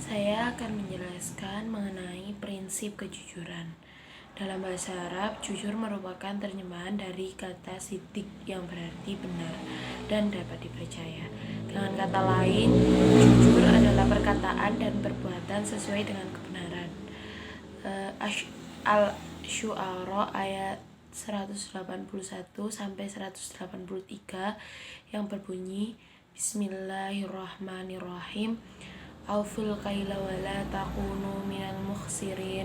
Saya akan menjelaskan mengenai prinsip kejujuran. Dalam bahasa Arab, jujur merupakan terjemahan dari kata sidik yang berarti benar dan dapat dipercaya. Dengan kata lain, jujur adalah perkataan dan perbuatan sesuai dengan kebenaran. Al-Syu'ara ayat 181 sampai 183 yang berbunyi Bismillahirrahmanirrahim. Auful kaila wala takunu minal mukhsirin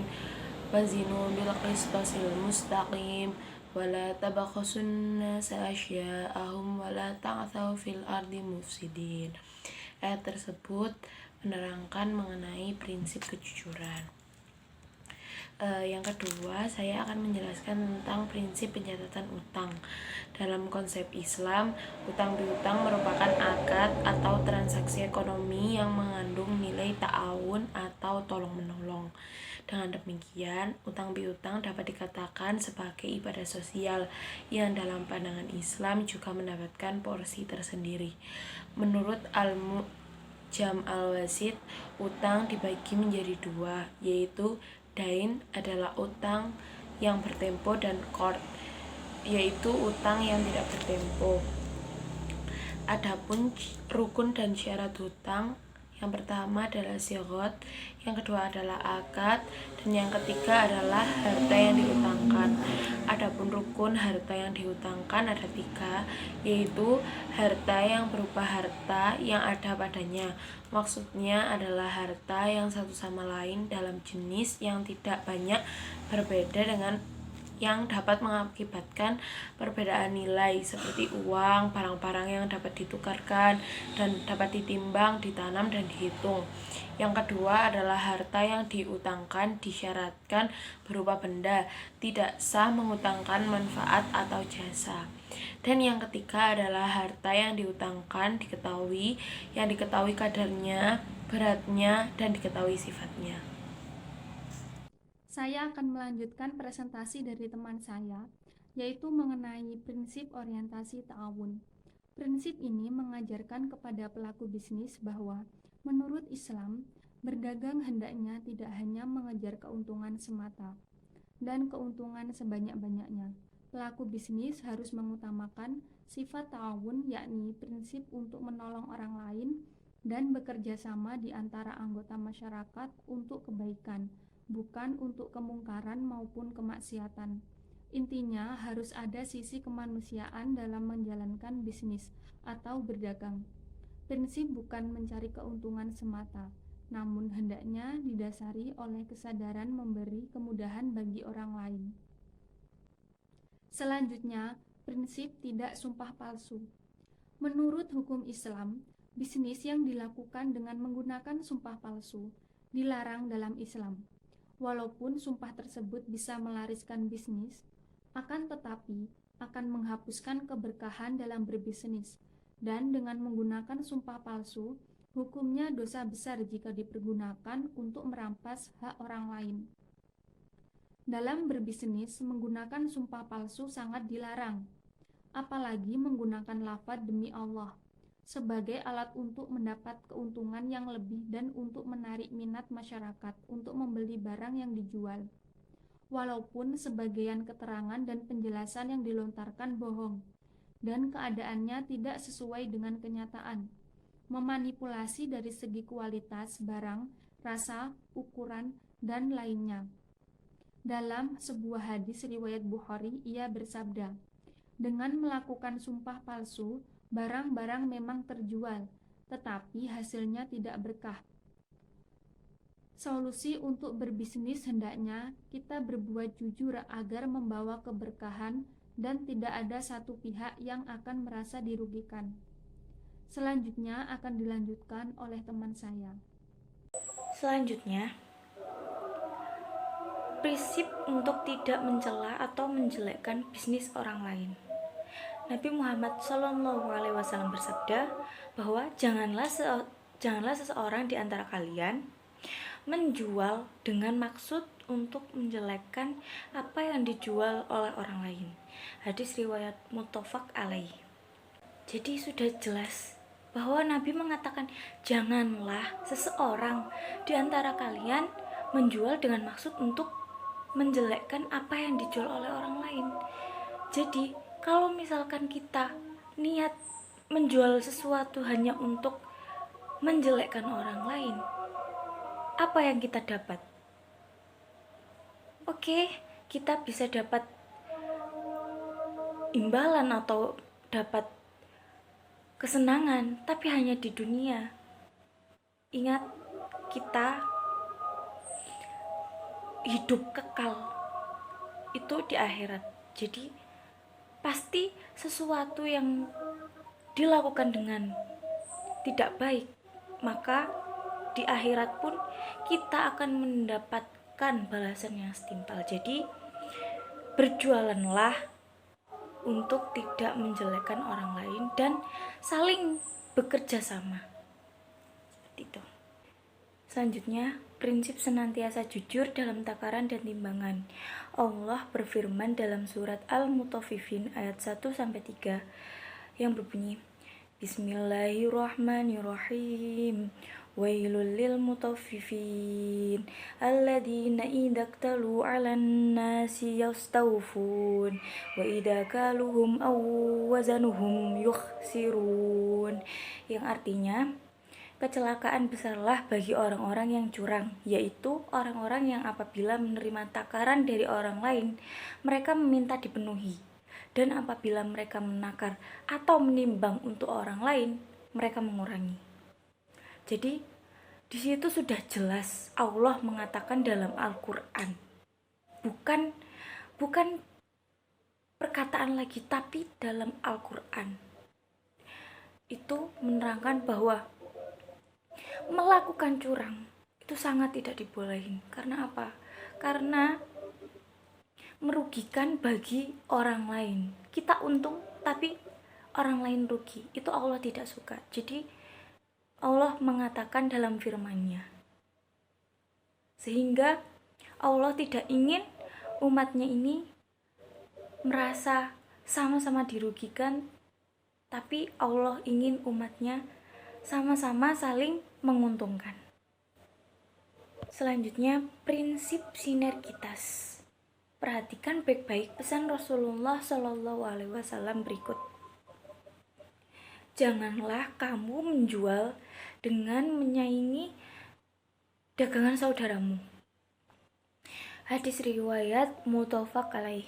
wazinu bil qistasil mustaqim wala tabakhasun nasa asya'ahum wala ta'thaw fil ardi mufsidin. Ayat tersebut menerangkan mengenai prinsip kejujuran. Yang kedua, saya akan menjelaskan tentang prinsip pencatatan utang. Dalam konsep Islam, utang piutang merupakan akad atau transaksi ekonomi yang mengandung nilai ta'awun atau tolong-menolong. Dengan demikian, utang piutang dapat dikatakan sebagai ibadah sosial yang dalam pandangan Islam juga mendapatkan porsi tersendiri. Menurut Al-Mu'jam Al-Wasit, utang dibagi menjadi dua, yaitu dain adalah utang yang bertempo dan qard yaitu utang yang tidak bertempo. Adapun rukun dan syarat hutang, yang pertama adalah sighot, yang kedua adalah akad, dan yang ketiga adalah harta yang dihutangkan. Adapun rukun harta yang dihutangkan ada 3, yaitu harta yang berupa harta yang ada padanya. Maksudnya adalah harta yang satu sama lain dalam jenis yang tidak banyak berbeda dengan yang dapat mengakibatkan perbedaan nilai seperti uang, barang-barang yang dapat ditukarkan dan dapat ditimbang, ditanam, dan dihitung. Yang kedua adalah harta yang diutangkan disyaratkan berupa benda, tidak sah mengutangkan manfaat atau jasa. Dan yang ketiga adalah harta yang diutangkan yang diketahui kadarnya, beratnya, dan diketahui sifatnya. Saya akan melanjutkan presentasi dari teman saya, yaitu mengenai prinsip orientasi ta'awun. Prinsip ini mengajarkan kepada pelaku bisnis bahwa menurut Islam, berdagang hendaknya tidak hanya mengejar keuntungan semata dan keuntungan sebanyak-banyaknya. Pelaku bisnis harus mengutamakan sifat ta'awun, yakni prinsip untuk menolong orang lain dan bekerja sama di antara anggota masyarakat untuk kebaikan, bukan untuk kemungkaran maupun kemaksiatan. Intinya harus ada sisi kemanusiaan dalam menjalankan bisnis atau berdagang. Prinsip bukan mencari keuntungan semata, namun hendaknya didasari oleh kesadaran memberi kemudahan bagi orang lain. Selanjutnya, prinsip tidak sumpah palsu. Menurut hukum Islam, bisnis yang dilakukan dengan menggunakan sumpah palsu dilarang dalam Islam. Walaupun sumpah tersebut bisa melariskan bisnis, akan tetapi akan menghapuskan keberkahan dalam berbisnis. Dan dengan menggunakan sumpah palsu, hukumnya dosa besar jika dipergunakan untuk merampas hak orang lain. Dalam berbisnis, menggunakan sumpah palsu sangat dilarang, apalagi menggunakan lafaz demi Allah sebagai alat untuk mendapat keuntungan yang lebih dan untuk menarik minat masyarakat untuk membeli barang yang dijual. Walaupun sebagian keterangan dan penjelasan yang dilontarkan bohong dan keadaannya tidak sesuai dengan kenyataan, memanipulasi dari segi kualitas barang, rasa, ukuran, dan lainnya. Dalam sebuah hadis riwayat Bukhari, ia bersabda, dengan melakukan sumpah palsu, barang-barang memang terjual, tetapi hasilnya tidak berkah. Solusi untuk berbisnis hendaknya kita berbuat jujur agar membawa keberkahan dan tidak ada satu pihak yang akan merasa dirugikan. Selanjutnya akan dilanjutkan oleh teman saya. Selanjutnya, prinsip untuk tidak mencela atau menjelekkan bisnis orang lain. Nabi Muhammad SAW bersabda bahwa janganlah seseorang di antara kalian menjual dengan maksud untuk menjelekkan apa yang dijual oleh orang lain. Hadis riwayat muttafaq alaih. Jadi sudah jelas bahwa Nabi mengatakan janganlah seseorang di antara kalian menjual dengan maksud untuk menjelekkan apa yang dijual oleh orang lain. Jadi kalau misalkan kita niat menjual sesuatu hanya untuk menjelekkan orang lain, apa yang kita dapat? Oke, kita bisa dapat imbalan atau dapat kesenangan, tapi hanya di dunia. Ingat, kita hidup kekal itu di akhirat. Jadi pasti sesuatu yang dilakukan dengan tidak baik, maka di akhirat pun kita akan mendapatkan balasan yang setimpal. Jadi berjualanlah untuk tidak menjelekkan orang lain dan saling bekerja sama. Seperti itu. Selanjutnya, prinsip senantiasa jujur dalam takaran dan timbangan. Allah berfirman dalam surat Al-Mutaffifin ayat 1-3 yang berbunyi, Bismillahirrahmanirrahim. Wailul lil mutaffifin alladzina idza iktalu 'alan nasi yastawfun wa idza kaluhum aw wazanuhum yukhsirun. Yang artinya, kecelakaan besarlah bagi orang-orang yang curang, yaitu orang-orang yang apabila menerima takaran dari orang lain, mereka meminta dipenuhi, dan apabila mereka menakar atau menimbang untuk orang lain, mereka mengurangi. Jadi di situ sudah jelas Allah mengatakan dalam Al-Quran, bukan perkataan lagi, tapi dalam Al-Quran itu menerangkan bahwa melakukan curang itu sangat tidak dibolehin. Karena apa? Karena merugikan bagi orang lain. Kita untung tapi orang lain rugi, itu Allah tidak suka. Jadi Allah mengatakan dalam firman-Nya, sehingga Allah tidak ingin umatnya ini merasa sama-sama dirugikan, tapi Allah ingin umatnya sama-sama saling menguntungkan. Selanjutnya, prinsip sinergitas. Perhatikan baik-baik pesan Rasulullah SAW berikut. Janganlah kamu menjual dengan menyaingi dagangan saudaramu. Hadis riwayat muttafaq alaih.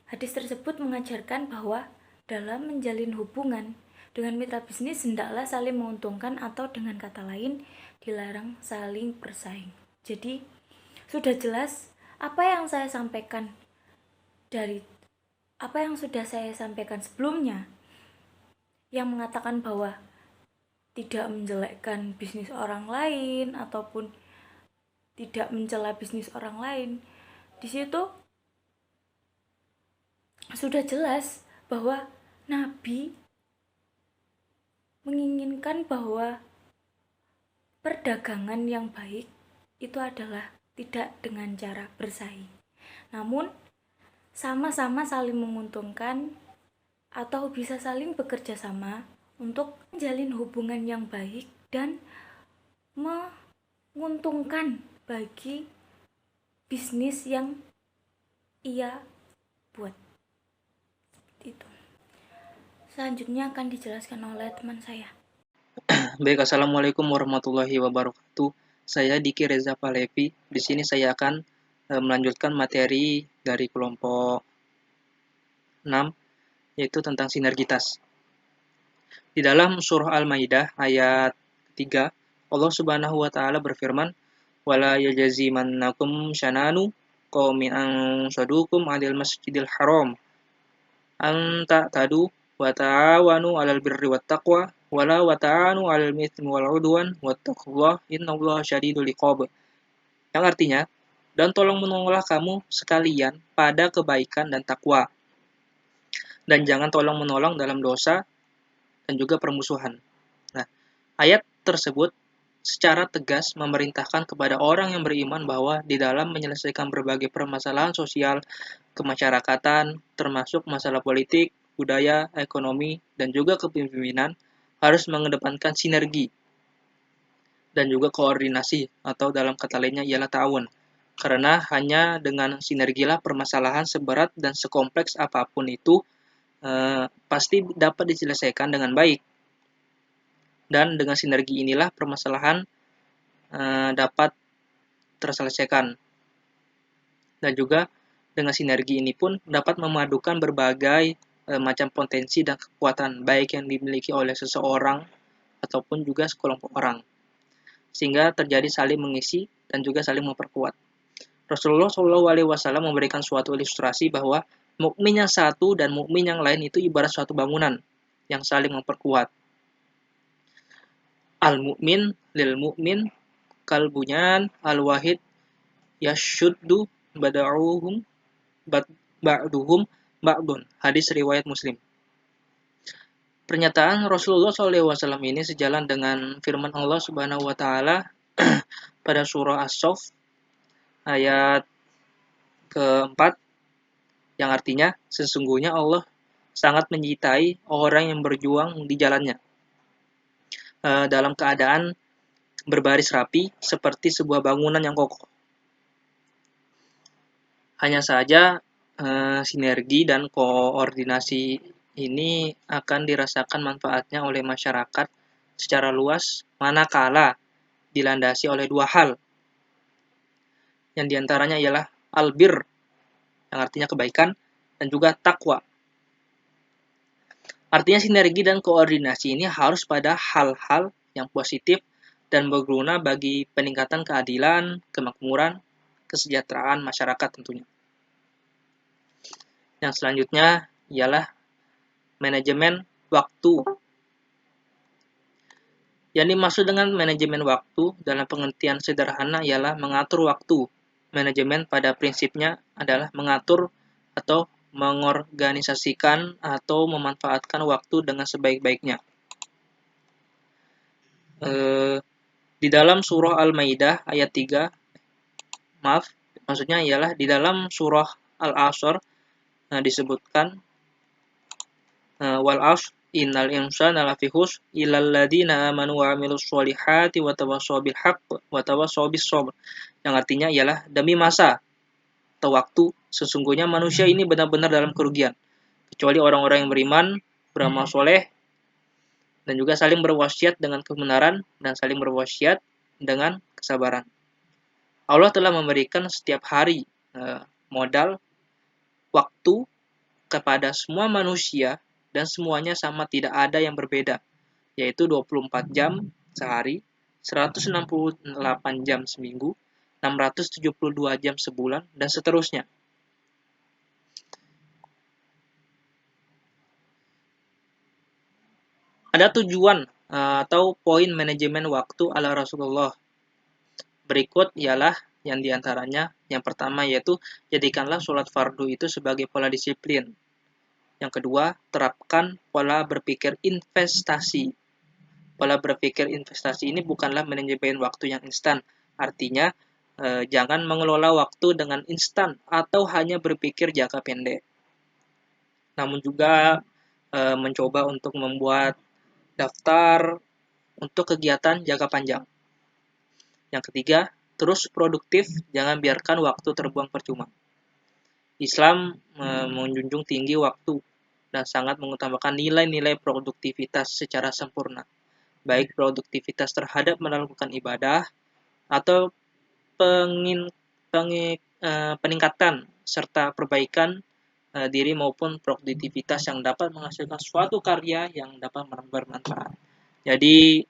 Hadis tersebut mengajarkan bahwa dalam menjalin hubungan dengan mitra bisnis hendaklah saling menguntungkan, atau dengan kata lain dilarang saling bersaing. Jadi sudah jelas apa yang saya sampaikan dari apa yang sudah saya sampaikan sebelumnya, yang mengatakan bahwa tidak menjelekkan bisnis orang lain ataupun tidak mencela bisnis orang lain. Di situ sudah jelas bahwa Nabi menginginkan bahwa perdagangan yang baik itu adalah tidak dengan cara bersaing, namun sama-sama saling menguntungkan atau bisa saling bekerja sama untuk menjalin hubungan yang baik dan menguntungkan bagi bisnis yang ia buat. Seperti itu. Selanjutnya akan dijelaskan oleh teman saya. Baik, Assalamualaikum warahmatullahi wabarakatuh. Saya Diki Reza Palevi. Di sini saya akan melanjutkan materi dari kelompok 6, yaitu tentang sinergitas. Di dalam surah Al-Maidah ayat 3, Allah Subhanahu wa taala berfirman, "Wala yajzimannakum syananu qaumin an sadukum 'alal masjidil haram an ta'tadu wa ta'awanu 'alal birri wat taqwa wala wa ta'anu 'alal mitsmi wal 'udwan wattaqullaha innallaha syadidul iqab." Yang artinya, dan tolong menolonglah kamu sekalian pada kebaikan dan takwa, dan jangan tolong menolong dalam dosa dan juga permusuhan. Nah, ayat tersebut secara tegas memerintahkan kepada orang yang beriman bahwa di dalam menyelesaikan berbagai permasalahan sosial kemasyarakatan, termasuk masalah politik, budaya, ekonomi, dan juga kepemimpinan, harus mengedepankan sinergi dan juga koordinasi, atau dalam kata lainnya ialah ta'awun. Karena hanya dengan sinergilah permasalahan seberat dan sekompleks apapun itu pasti dapat diselesaikan dengan baik. Dan dengan sinergi inilah permasalahan dapat terselesaikan. Dan juga dengan sinergi ini pun dapat memadukan berbagai macam potensi dan kekuatan baik yang dimiliki oleh seseorang ataupun juga sekelompok orang, sehingga terjadi saling mengisi dan juga saling memperkuat. Rasulullah SAW memberikan suatu ilustrasi bahwa mukmin yang satu dan mukmin yang lain itu ibarat suatu bangunan yang saling memperkuat. Al-mu'min lil mu'min kal bunyan al-wahid yashuddu bada'uhum ba'duhum ba'dun. Hadis riwayat Muslim. Pernyataan Rasulullah SAW ini sejalan dengan firman Allah Subhanahu wa taala pada surah As-Saff ayat keempat, yang artinya sesungguhnya Allah sangat mencintai orang yang berjuang di jalannya dalam keadaan berbaris rapi seperti sebuah bangunan yang kokoh. Hanya saja sinergi dan koordinasi ini akan dirasakan manfaatnya oleh masyarakat secara luas manakala dilandasi oleh dua hal, yang diantaranya ialah albir, yang artinya kebaikan, dan juga takwa. Artinya sinergi dan koordinasi ini harus pada hal-hal yang positif dan berguna bagi peningkatan keadilan, kemakmuran, kesejahteraan masyarakat tentunya. Yang selanjutnya ialah manajemen waktu. Yang dimaksud dengan manajemen waktu dalam pengertian sederhana ialah mengatur waktu. Manajemen pada prinsipnya adalah mengatur atau mengorganisasikan atau memanfaatkan waktu dengan sebaik-baiknya. Di dalam surah Al-Maidah ayat 3, maksudnya ialah di dalam surah Al-Asr disebutkan wal asr innal insana lafi khusr illal ladzina amanu wa 'amilus sholihati wa tawassaw bil haqq wa tawassaw bis sabr, yang artinya ialah demi masa atau waktu sesungguhnya manusia ini benar-benar dalam kerugian kecuali orang-orang yang beriman, beramal soleh, dan juga saling berwasiat dengan kebenaran dan saling berwasiat dengan kesabaran. Allah telah memberikan setiap hari modal waktu kepada semua manusia dan semuanya sama, tidak ada yang berbeda, yaitu 24 jam sehari, 168 jam seminggu, 672 jam sebulan, dan seterusnya. Ada tujuan atau poin manajemen waktu ala Rasulullah. Berikut ialah yang diantaranya. Yang pertama yaitu jadikanlah sholat fardu itu sebagai pola disiplin. Yang kedua, terapkan pola berpikir investasi. Pola berpikir investasi ini bukanlah manajemen waktu yang instan. Artinya, jangan mengelola waktu dengan instan atau hanya berpikir jangka pendek. Namun juga mencoba untuk membuat daftar untuk kegiatan jangka panjang. Yang ketiga, terus produktif, jangan biarkan waktu terbuang percuma. Islam menjunjung tinggi waktu dan sangat mengutamakan nilai-nilai produktivitas secara sempurna, baik produktivitas terhadap melakukan ibadah atau peningkatan serta perbaikan diri maupun produktivitas yang dapat menghasilkan suatu karya yang dapat bermanfaat. Jadi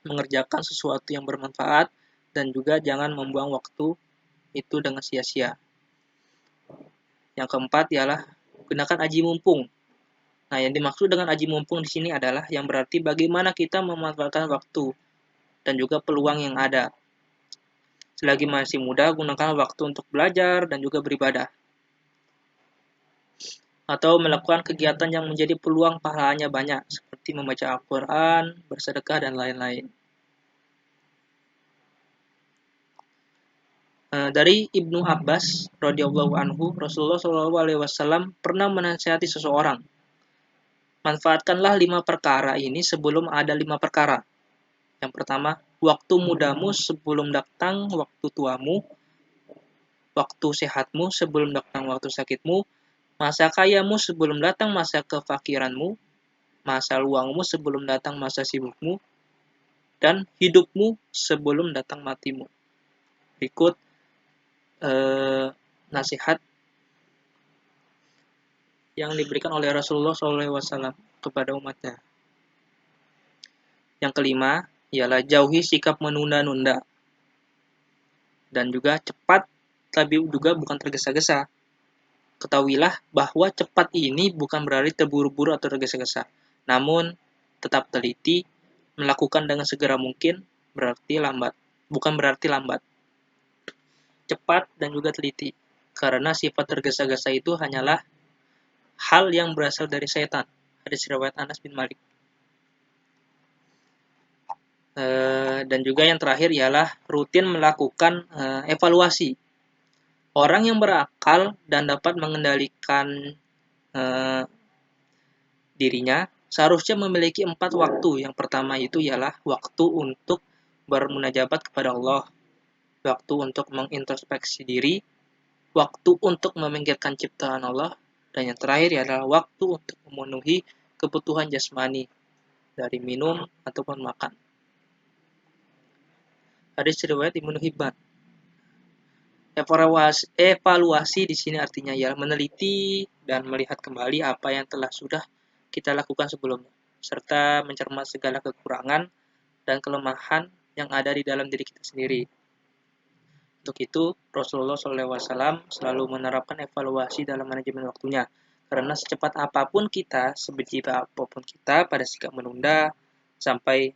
mengerjakan sesuatu yang bermanfaat dan juga jangan membuang waktu itu dengan sia-sia. Yang keempat ialah gunakan aji mumpung. Nah, yang dimaksud dengan aji mumpung di sini adalah yang berarti bagaimana kita memanfaatkan waktu dan juga peluang yang ada. Selagi masih muda, gunakan waktu untuk belajar dan juga beribadah. Atau melakukan kegiatan yang menjadi peluang pahalanya banyak, seperti membaca Al-Quran, bersedekah, dan lain-lain. Dari Ibnu Abbas radhiyallahu anhu, Rasulullah SAW pernah menasihati seseorang. Manfaatkanlah 5 perkara ini sebelum ada 5 perkara. Yang pertama, waktu mudamu sebelum datang waktu tuamu, waktu sehatmu sebelum datang waktu sakitmu, masa kayamu sebelum datang masa kefakiranmu, masa luangmu sebelum datang masa sibukmu, dan hidupmu sebelum datang matimu. Berikut nasihat yang diberikan oleh Rasulullah SAW kepada umatnya. Yang kelima, ialah jauhi sikap menunda-nunda. Dan juga cepat, tapi juga bukan tergesa-gesa. Ketahuilah bahwa cepat ini bukan berarti terburu-buru atau tergesa-gesa. Namun, tetap teliti, melakukan dengan segera mungkin, bukan berarti lambat. Cepat dan juga teliti. Karena sifat tergesa-gesa itu hanyalah hal yang berasal dari setan. Hadis riwayat Anas bin Malik. Dan juga yang terakhir ialah rutin melakukan evaluasi. Orang yang berakal dan dapat mengendalikan dirinya seharusnya memiliki 4 waktu. Yang pertama itu ialah waktu untuk bermunajabat kepada Allah, waktu untuk mengintrospeksi diri, waktu untuk memikirkan ciptaan Allah, dan yang terakhir adalah waktu untuk memenuhi kebutuhan jasmani dari minum ataupun makan. Hadis riwayat Ibnu Hibban. Evaluasi di sini artinya ya meneliti dan melihat kembali apa yang telah sudah kita lakukan sebelumnya, serta mencermati segala kekurangan dan kelemahan yang ada di dalam diri kita sendiri. Untuk itu, Rasulullah SAW selalu menerapkan evaluasi dalam manajemen waktunya. Karena secepat apapun kita, sebenci apapun kita pada sikap menunda, sampai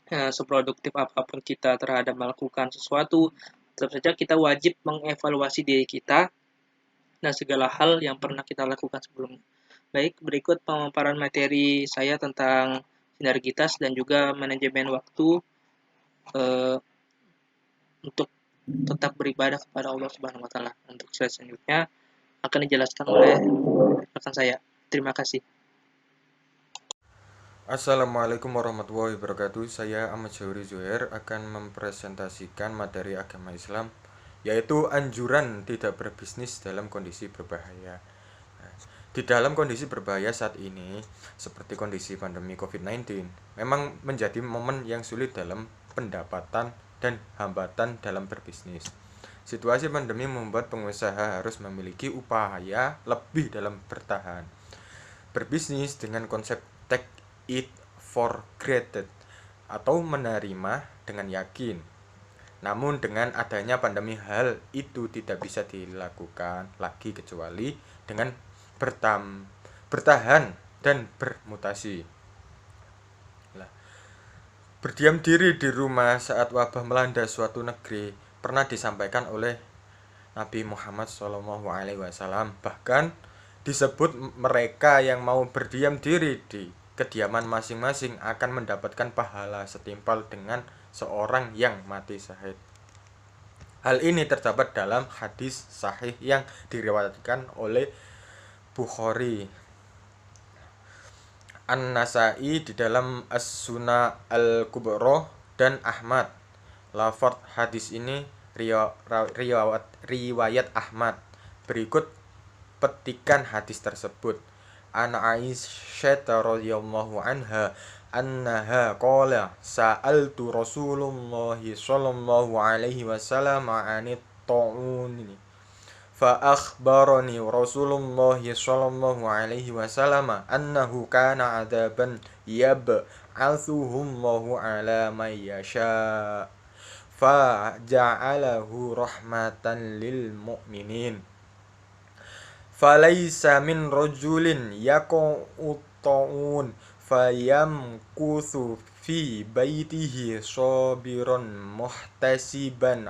seproduktif apapun kita terhadap melakukan sesuatu, tetap saja kita wajib mengevaluasi diri kita dan segala hal yang pernah kita lakukan sebelumnya. Baik, berikut pemaparan materi saya tentang sinergitas dan juga manajemen waktu untuk tetap beribadah kepada Allah Subhanahu wa taala. Untuk slide selanjutnya akan dijelaskan oleh rekan saya. Terima kasih. Assalamualaikum warahmatullahi wabarakatuh. Saya Ahmad Syahri Zuhair akan mempresentasikan materi agama Islam, yaitu anjuran tidak berbisnis dalam kondisi berbahaya. Di dalam kondisi berbahaya saat ini, seperti kondisi pandemi COVID-19, memang menjadi momen yang sulit dalam pendapatan dan hambatan dalam berbisnis. Situasi pandemi membuat pengusaha harus memiliki upaya lebih dalam bertahan. Berbisnis dengan konsep take it for granted atau menerima dengan yakin. Namun dengan adanya pandemi hal itu tidak bisa dilakukan lagi kecuali dengan bertahan dan bermutasi. Berdiam diri di rumah saat wabah melanda suatu negeri pernah disampaikan oleh Nabi Muhammad SAW. Bahkan disebut mereka yang mau berdiam diri di kediaman masing-masing akan mendapatkan pahala setimpal dengan seorang yang mati syahid. Hal ini terdapat dalam hadis sahih yang diriwayatkan oleh Bukhari, An-Nasai di dalam As-Sunan Al-Kubra dan Ahmad. Lafaz hadis ini riwayat Ahmad. Berikut petikan hadis tersebut. An Aisyah radhiyallahu anha annaha qala sa'altu Rasulullah sallallahu alaihi wasallam 'anit ta'un fa akhbarani Rasulullah sallallahu alaihi wasallam annahu kana 'adaban yab'athuhullahu 'ala man yasha fa ja'alahu rahmatan lil mu'minin. Falaisa min rajulin yaqutun fayamkuthu fi baitihi sabiran muhtasiban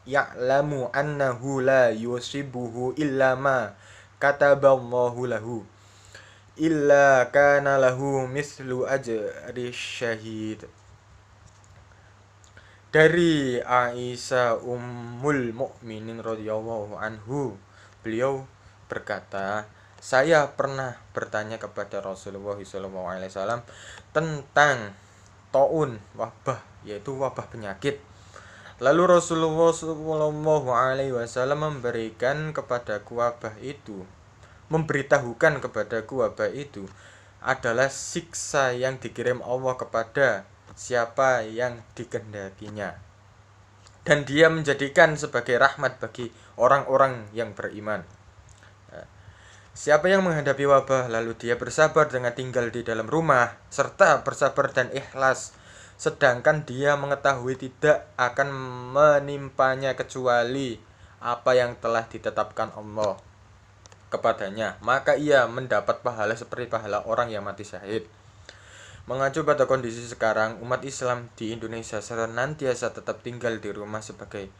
ya'lamu annahu la yusibuhu illa ma kataballahu lahu illa kana lahu mislu ajri syahid. Dari Aisyah Ummul Mukminin radhiyallahu anhu, beliau berkata, Saya pernah bertanya kepada Rasulullah SAW tentang taun, wabah, yaitu wabah penyakit. Lalu Rasulullah SAW memberikan kepadaku wabah itu, memberitahukan kepadaku wabah itu adalah siksa yang dikirim Allah kepada siapa yang dikehendakinya, dan dia menjadikan sebagai rahmat bagi orang-orang yang beriman. Siapa yang menghadapi wabah lalu dia bersabar dengan tinggal di dalam rumah serta bersabar dan ikhlas, sedangkan dia mengetahui tidak akan menimpanya kecuali apa yang telah ditetapkan Allah kepadanya, maka ia mendapat pahala seperti pahala orang yang mati syahid. Mengacu pada kondisi sekarang, umat Islam di Indonesia senantiasa tetap tinggal di rumah sebagai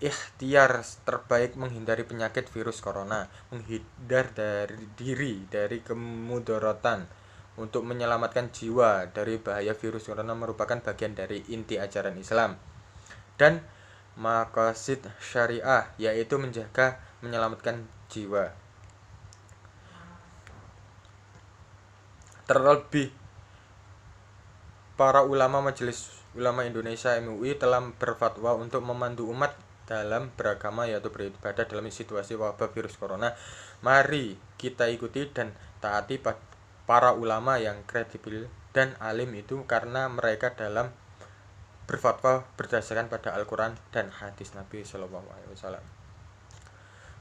ikhtiar terbaik menghindari penyakit virus corona, menghindar dari diri dari kemudaratan. Untuk menyelamatkan jiwa dari bahaya virus corona merupakan bagian dari inti ajaran Islam dan maqasid syariah, yaitu menjaga menyelamatkan jiwa. Terlebih, para ulama Majelis Ulama Indonesia MUI telah berfatwa untuk memandu umat dalam beragama, yaitu beribadah dalam situasi wabah virus corona. Mari kita ikuti dan taati para ulama yang kredibel dan alim itu, karena mereka dalam berfatwa berdasarkan pada Al-Quran dan hadis Nabi SAW.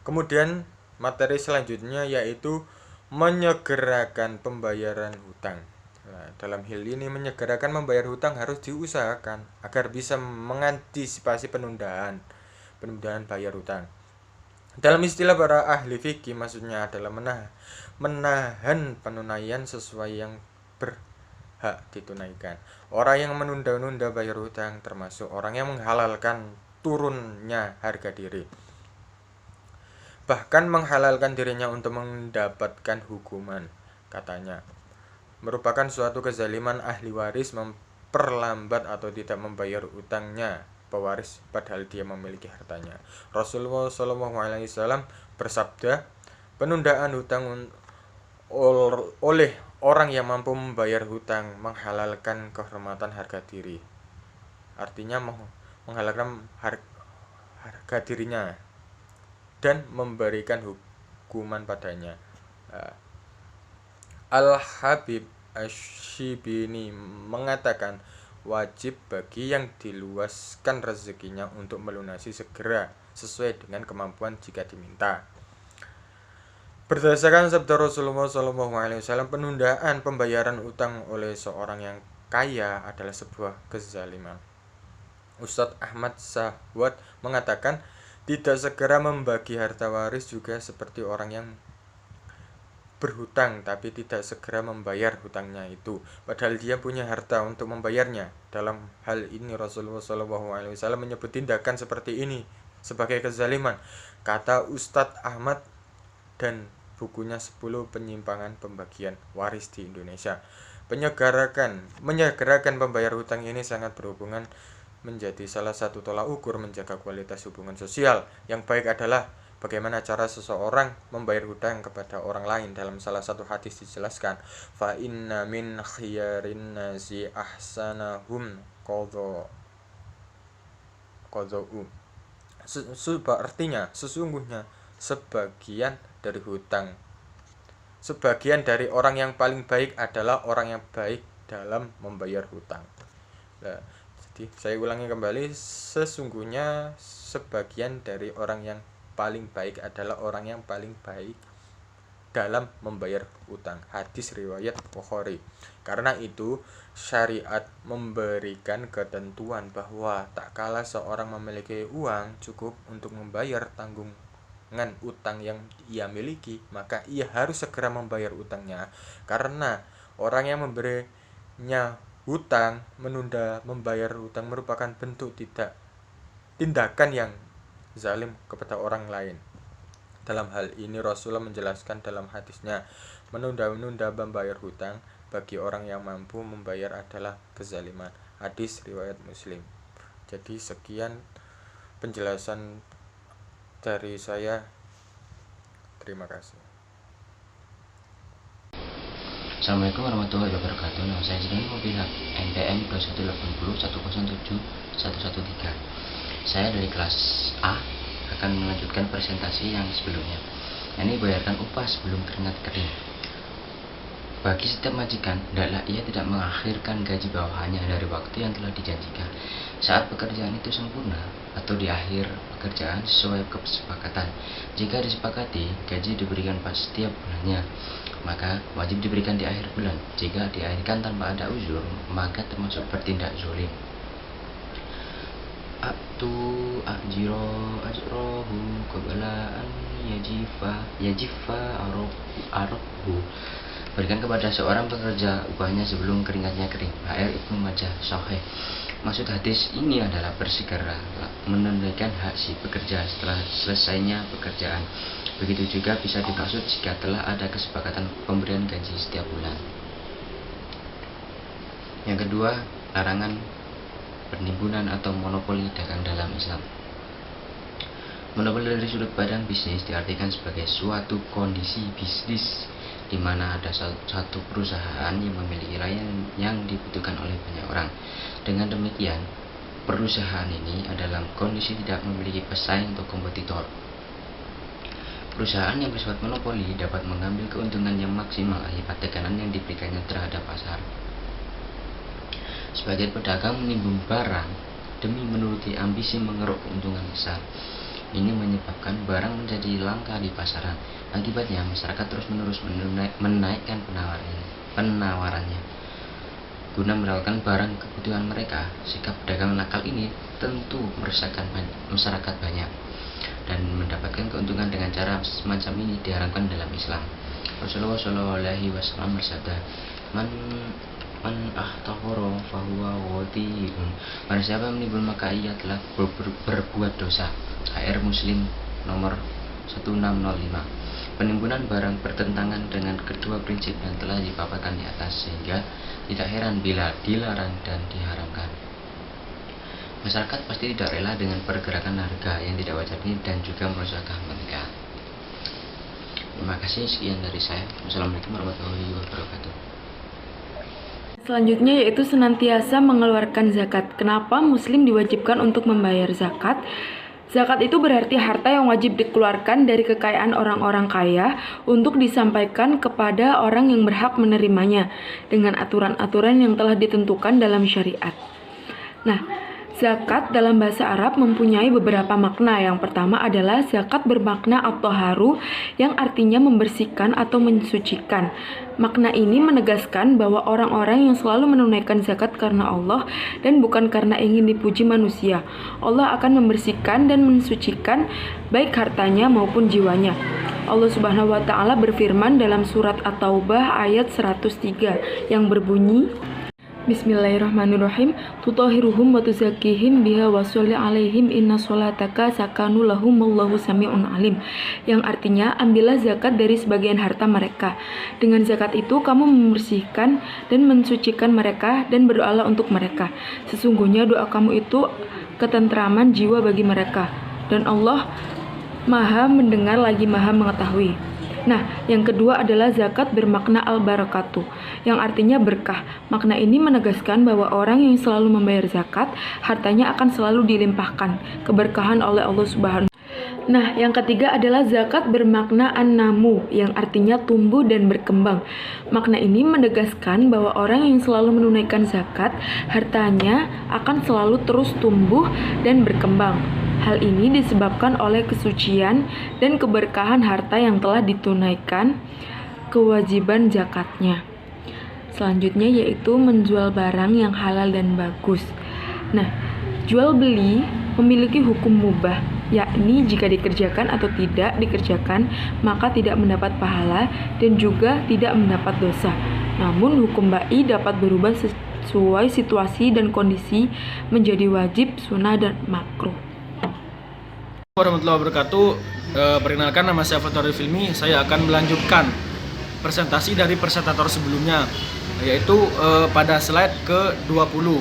Kemudian materi selanjutnya yaitu menyegerakan pembayaran hutang. Nah, dalam hal ini menyegerakan membayar hutang harus diusahakan agar bisa mengantisipasi penundaan bayar hutang. Dalam istilah para ahli fikih, maksudnya adalah menahan penunaian sesuai yang berhak ditunaikan. Orang yang menunda-nunda bayar hutang termasuk orang yang menghalalkan turunnya harga diri, bahkan menghalalkan dirinya untuk mendapatkan hukuman. Katanya, merupakan suatu kezaliman ahli waris memperlambat atau tidak membayar utangnya pewaris padahal dia memiliki hartanya. Rasulullah SAW bersabda, penundaan hutang oleh orang yang mampu membayar hutang menghalalkan kehormatan harga diri. Artinya menghalalkan harga dirinya dan memberikan hukuman padanya. Al-Habib Ash-Shibini mengatakan, wajib bagi yang diluaskan rezekinya untuk melunasi segera sesuai dengan kemampuan jika diminta. Berdasarkan sabda Rasulullah SAW, penundaan pembayaran utang oleh seorang yang kaya adalah sebuah kezaliman. Ustadz Ahmad Sahwat mengatakan, tidak segera membagi harta waris juga seperti orang yang berhutang tapi tidak segera membayar hutangnya itu, padahal dia punya harta untuk membayarnya. Dalam hal ini Rasulullah SAW menyebut tindakan seperti ini sebagai kezaliman, kata Ustadz Ahmad, dan bukunya 10 penyimpangan pembagian waris di Indonesia. Menyegerakan pembayar hutang ini sangat berhubungan menjadi salah satu tolak ukur menjaga kualitas hubungan sosial. Yang baik adalah bagaimana cara seseorang membayar hutang kepada orang lain. Dalam salah satu hadis dijelaskan, fa inna min khiyarin nasi ahsanahum qadau. Artinya sesungguhnya sebagian dari orang yang paling baik adalah orang yang baik dalam membayar hutang. Nah, jadi saya ulangi kembali, sesungguhnya sebagian dari orang yang paling baik adalah orang yang paling baik dalam membayar hutang. Hadis riwayat Bukhari. Karena itu syariat memberikan ketentuan bahwa tak kala seorang memiliki uang cukup untuk membayar tanggungan utang yang ia miliki, maka ia harus segera membayar utangnya. Karena orang yang memberinya hutang menunda membayar hutang merupakan bentuk tindakan yang zalim kepada orang lain. Dalam hal ini Rasulullah menjelaskan dalam hadisnya, menunda-nunda membayar hutang bagi orang yang mampu membayar adalah kezaliman. Hadis riwayat Muslim. Jadi sekian penjelasan dari saya. Terima kasih. Assalamualaikum warahmatullahi wabarakatuh. Nama saya Zidane Mobilhak, NPM 21801071113. Saya dari kelas A akan melanjutkan presentasi yang sebelumnya. Ini bayarkan upah sebelum keringat kering. Bagi setiap majikan, hendaklah ia tidak mengakhirkan gaji bawahannya dari waktu yang telah dijanjikan saat pekerjaan itu sempurna atau di akhir pekerjaan sesuai kesepakatan. Jika disepakati, gaji diberikan pas setiap bulannya, maka wajib diberikan di akhir bulan. Jika diakhirkan tanpa ada uzur, maka termasuk bertindak zalim. Ajrohu qabla an yajifa arabhu. Berikan kepada seorang pekerja upahnya sebelum keringatnya kering. HR Ibnu Majah Sahih. Maksud hadis ini adalah bersegera menunaikan hak si pekerja setelah selesainya pekerjaan. Begitu juga bisa dimaksud jika telah ada kesepakatan pemberian gaji setiap bulan. Yang kedua, larangan penimbunan atau monopoli dagang dalam Islam. Monopoli dari sudut pandang bisnis diartikan sebagai suatu kondisi bisnis di mana ada satu perusahaan yang memiliki layanan yang dibutuhkan oleh banyak orang. Dengan demikian, perusahaan ini adalah kondisi tidak memiliki pesaing atau kompetitor. Perusahaan yang bersifat monopoli dapat mengambil keuntungan yang maksimal akibat tekanan yang diberikannya terhadap pasar. Sebagian pedagang menimbun barang demi menuruti ambisi mengeruk keuntungan besar. Ini menyebabkan barang menjadi langka di pasaran. Akibatnya, masyarakat terus-menerus menaikkan penawarannya guna mendapatkan barang kebutuhan mereka. Sikap pedagang nakal ini tentu meresahkan masyarakat banyak, dan mendapatkan keuntungan dengan cara semacam ini diharamkan dalam Islam. Rasulullah SAW bersabda, Man ahtahoro fahuwa wadi'un. Barang siapa menimbun maka ia telah berbuat dosa. HR Muslim nomor 1605. Penimbunan barang bertentangan dengan kedua prinsip yang telah dipaparkan di atas, sehingga tidak heran bila dilarang dan diharamkan. Masyarakat pasti tidak rela dengan pergerakan harga yang tidak wajar ini dan juga merusakkan mereka. Terima kasih, sekian dari saya. Wassalamualaikum warahmatullahi wabarakatuh. Selanjutnya yaitu senantiasa mengeluarkan zakat. Kenapa muslim diwajibkan untuk membayar zakat? Zakat itu berarti harta yang wajib dikeluarkan dari kekayaan orang-orang kaya untuk disampaikan kepada orang yang berhak menerimanya dengan aturan-aturan yang telah ditentukan dalam syariat. Nah, zakat dalam bahasa Arab mempunyai beberapa makna. Yang pertama adalah zakat bermakna at-thaharu yang artinya membersihkan atau mensucikan. Makna ini menegaskan bahwa orang-orang yang selalu menunaikan zakat karena Allah dan bukan karena ingin dipuji manusia, Allah akan membersihkan dan mensucikan baik hartanya maupun jiwanya. Allah Subhanahu wa taala berfirman dalam surat At-Taubah ayat 103 yang berbunyi, Bismillahirrahmanirrahim. Tutahhiruhum wa tuzakkihim biha wa sholli alaihim inna sholataka sakanu lahum wallahu sami'un alim. Yang artinya, ambillah zakat dari sebagian harta mereka. Dengan zakat itu kamu membersihkan dan mensucikan mereka dan berdoalah untuk mereka. Sesungguhnya doa kamu itu ketentraman jiwa bagi mereka, dan Allah Maha mendengar lagi Maha mengetahui. Nah, yang kedua adalah zakat bermakna al-barakatuh, yang artinya berkah. Makna ini menegaskan bahwa orang yang selalu membayar zakat, hartanya akan selalu dilimpahkan keberkahan oleh Allah Subhanahu. Nah, yang ketiga adalah zakat bermakna an-namu, yang artinya tumbuh dan berkembang. Makna ini menegaskan bahwa orang yang selalu menunaikan zakat, hartanya akan selalu terus tumbuh dan berkembang. Hal ini disebabkan oleh kesucian dan keberkahan harta yang telah ditunaikan kewajiban zakatnya. Selanjutnya yaitu menjual barang yang halal dan bagus. Nah, jual beli memiliki hukum mubah, yakni jika dikerjakan atau tidak dikerjakan maka tidak mendapat pahala dan juga tidak mendapat dosa. Namun hukum bai dapat berubah sesuai situasi dan kondisi menjadi wajib, sunnah, dan makruh. Warahmatullahi wabarakatuh. Perkenalkan, nama saya Fathur Filmi. Saya akan melanjutkan presentasi dari presentator sebelumnya, yaitu pada slide ke-20.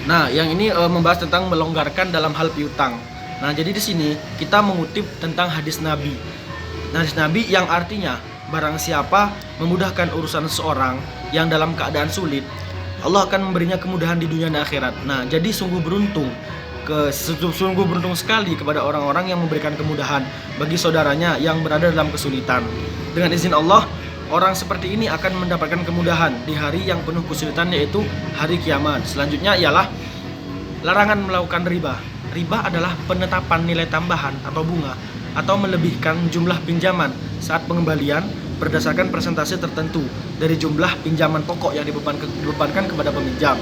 Nah, yang ini membahas tentang melonggarkan dalam hal piutang. Nah, jadi di sini kita mengutip tentang hadis Nabi. Nah, hadis Nabi yang artinya barang siapa memudahkan urusan seseorang yang dalam keadaan sulit, Allah akan memberinya kemudahan di dunia dan akhirat. Nah, jadi sungguh beruntung sekali kepada orang-orang yang memberikan kemudahan bagi saudaranya yang berada dalam kesulitan. Dengan izin Allah, orang seperti ini akan mendapatkan kemudahan di hari yang penuh kesulitan, yaitu hari kiamat. Selanjutnya ialah larangan melakukan riba. Riba adalah penetapan nilai tambahan atau bunga atau melebihkan jumlah pinjaman saat pengembalian berdasarkan persentase tertentu dari jumlah pinjaman pokok yang dibebankan kepada peminjam.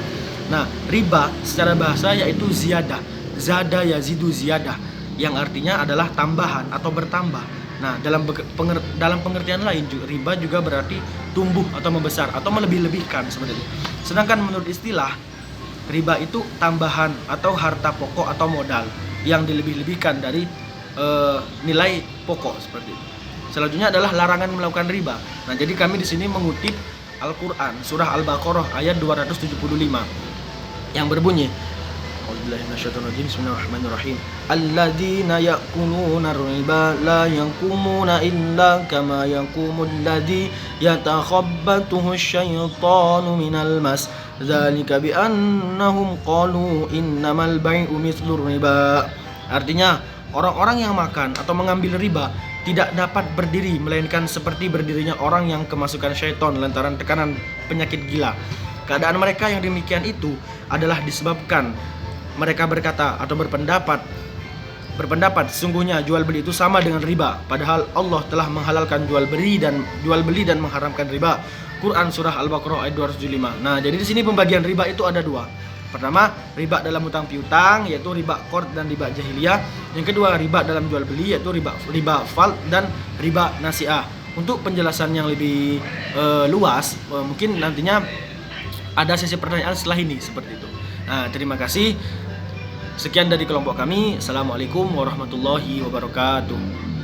Nah, riba secara bahasa yaitu ziyadah. Zada yazidu ziyadah, yang artinya adalah tambahan atau bertambah. Nah, dalam pengertian lain riba juga berarti tumbuh atau membesar atau melebih-lebihkan seperti itu. Sedangkan menurut istilah, riba itu tambahan atau harta pokok atau modal yang dilebih-lebihkan dari nilai pokok seperti itu. Selanjutnya adalah larangan melakukan riba. Nah, jadi kami di sini mengutip Al-Qur'an surah Al-Baqarah ayat 275 yang berbunyi, Bismillahirrahmanirrahim. Alladzina ya'kuluna ar-riba la yanqumuna illa kama yanqumu alladzi yatakhabbathu asy-syaitanu minal mas. Dzalika bi annahum qalu innamal bai'u mithlur riba. Artinya, orang-orang yang makan atau mengambil riba tidak dapat berdiri melainkan seperti berdirinya orang yang kemasukan syaitan lantaran tekanan penyakit gila. Keadaan mereka yang demikian itu adalah disebabkan mereka berkata atau berpendapat sesungguhnya jual beli itu sama dengan riba, padahal Allah telah menghalalkan jual beli dan mengharamkan riba. Quran surah Al-Baqarah ayat 275. Nah, jadi di sini pembagian riba itu ada dua. Pertama, riba dalam hutang piutang yaitu riba qard dan riba jahiliyah. Yang kedua, riba dalam jual beli yaitu riba fald dan riba nasi'ah. Untuk penjelasan yang lebih luas, mungkin nantinya ada sesi pertanyaan setelah ini seperti itu. Nah, terima kasih. Sekian dari kelompok kami. Assalamualaikum warahmatullahi wabarakatuh.